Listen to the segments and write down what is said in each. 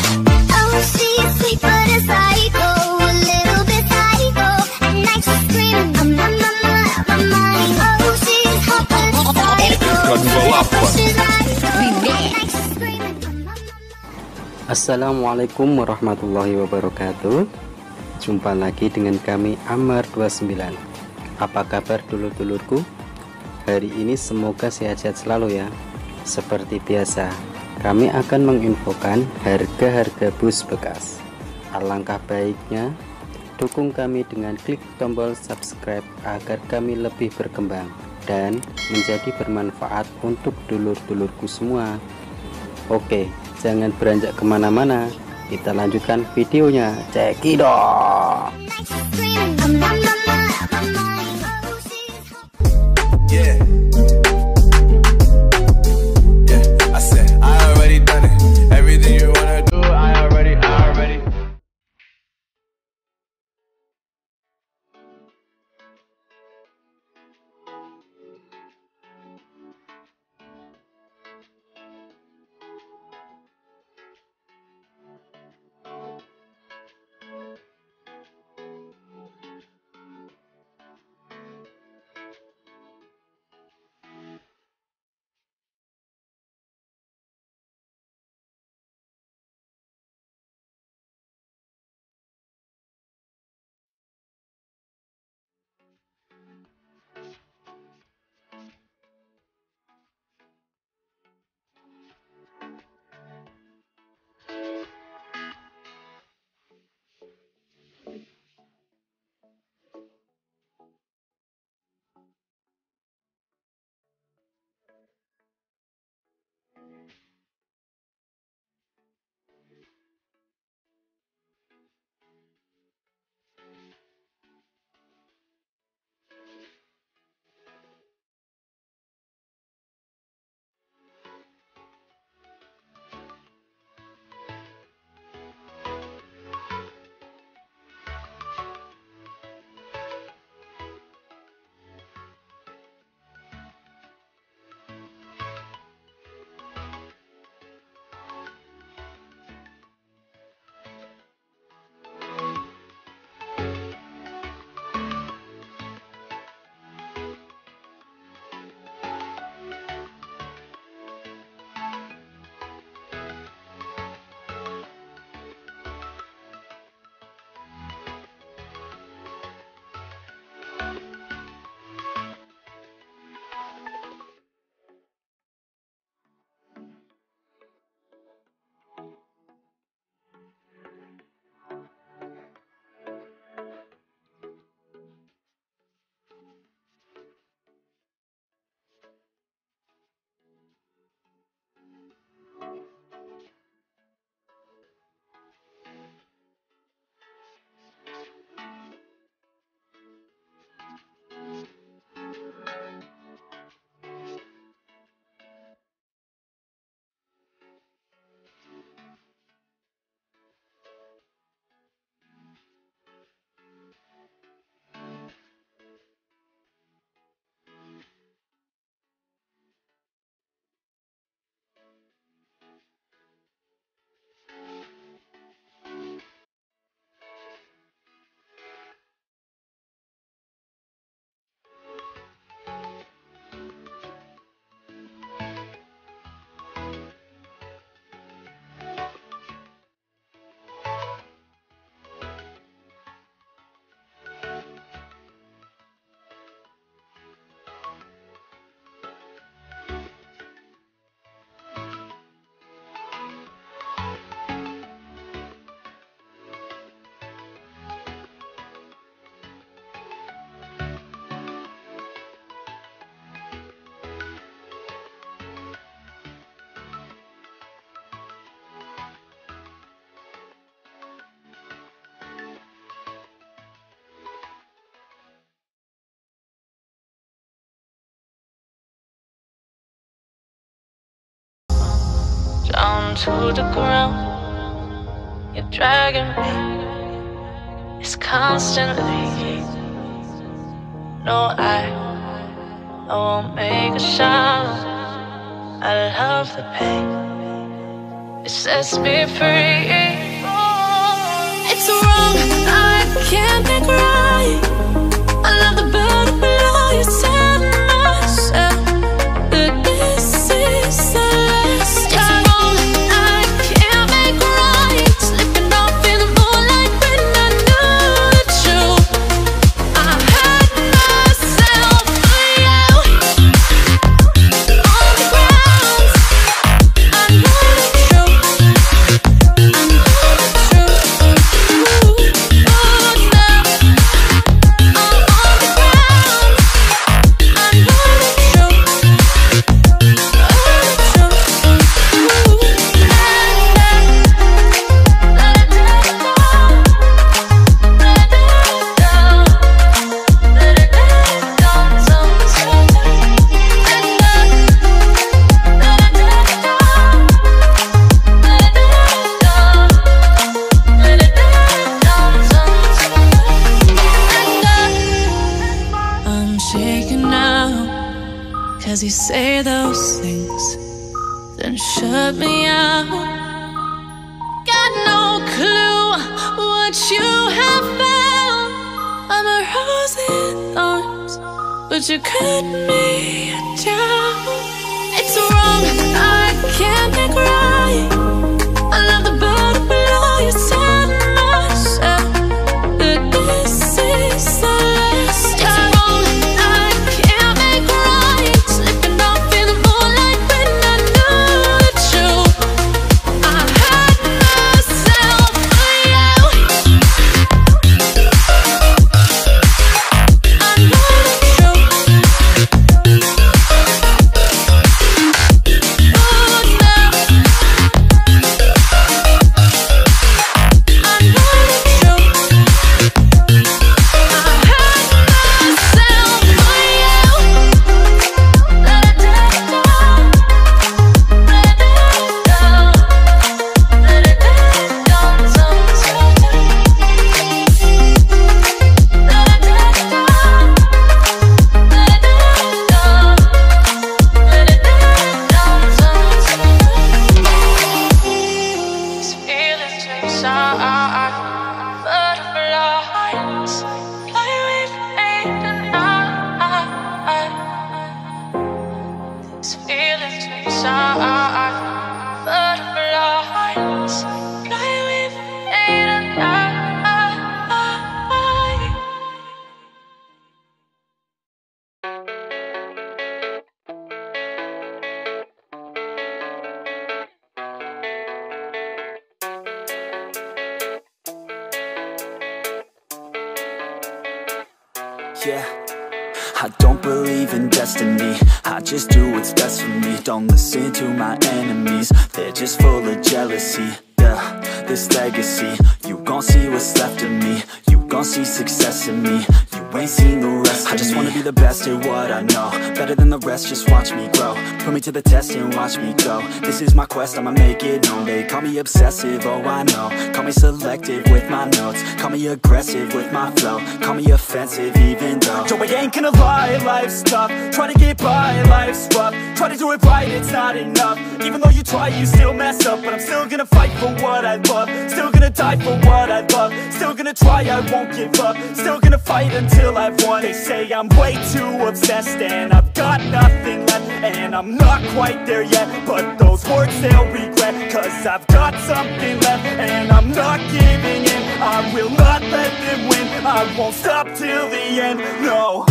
Oh, she's sweet but a psycho, a little bit psycho. At night she's screaming, I'm my mind. Oh, she's hot but a psycho. She's right, at night she's screaming, Assalamualaikum warahmatullahi wabarakatuh. Jumpa lagi dengan kami Amar 29. Apa kabar dulur-dulurku? Hari ini semoga sehat-sehat selalu ya. Seperti biasa, kami akan menginfokan harga-harga bus bekas. Alangkah baiknya dukung kami dengan klik tombol subscribe agar kami lebih berkembang dan menjadi bermanfaat untuk dulur-dulurku semua. Oke, jangan beranjak kemana-mana, kita lanjutkan videonya. Cekidot. Yeah. Yeah, I said I already done it. Everything you wanna do, I already. Down to the ground, you're dragging me. It's constantly. No, I won't make a sound. I love the pain. It sets me free. can't make right. I love the bird below you, tell myself that this is the last time. It's wrong, I can't make right. Slipping off in the moonlight when I knew the truth. I hurt myself for you. On the ground, I know the truth. I know the truth. Ooh, now I'm on the ground. I know the truth. I'm shaking now, 'cause you say those things, then shut me out. Got no clue what you have found. I'm a rose in thorns, but you cut me down. It's wrong, I can't make right. I love the bird below you, tell myself that this is the last time. It's wrong, I can't make right. Slipping off in the moonlight when I knew the truth. I hurt myself for you. I know the truth. Oh, now I know the truth. I hurt myself for you. Let it down, let it down, let it down, These feelings inside, butterflies fly with me tonight. These feelings inside, butterflies fly with me tonight. Yeah, I don't believe in destiny. I just do what's best for me. Don't listen to my enemies, they're just full of jealousy. Yeah, this legacy, you gon' see what's left of me. You gon' see success in me. You ain't seen the rest of me. I just wanna be the best at what I know, better than the rest, just watch me grow. Put me to the test and watch me go. This is my quest, I'ma make it known. They call me obsessive, oh I know. Call me selective with my notes. Call me aggressive with my flow. Call me offensive even though Joe, I ain't gonna lie, life's tough. Try to get by, life's rough. Try to do it right, it's not enough. Even though you try, you still mess up. But I'm still gonna fight for what I love. Still gonna die for what I love. Still gonna try, I won't give up. Still gonna fight until I've won. They say I'm way too obsessed and I've got nothing left, and I'm not quite there yet, but those words they'll regret. Cause I've got something left and I'm not giving in. I will not let them win. I won't stop till the end, no.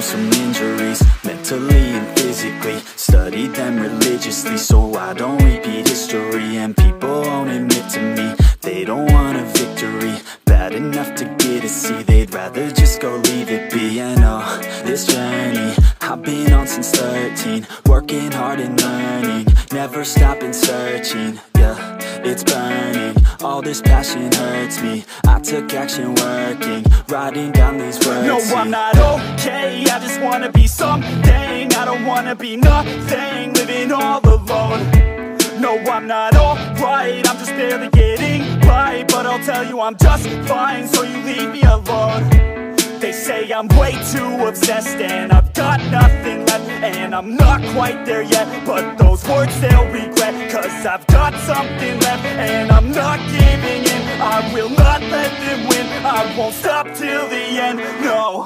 Some injuries, mentally and physically. Studied them religiously so I don't repeat history. And people won't admit to me they don't want a victory. Bad enough to get a C, they'd rather just go leave it be. And oh, this journey I've been on since 13. Working hard and learning, never stopping searching. Yeah, it's burning. All this passion hurts me. I took action working, writing down these words. No, I'm not okay, I just wanna be something. I don't wanna be nothing, living all alone. No, I'm not alright, I'm just barely getting by. But I'll tell you I'm just fine, so you leave me alone. They say I'm way too obsessed and I've got nothing left, and I'm not quite there yet, but those words they'll regret. Cause I've got something left and I'm not giving in. I will not let them win, I won't stop till the end, no.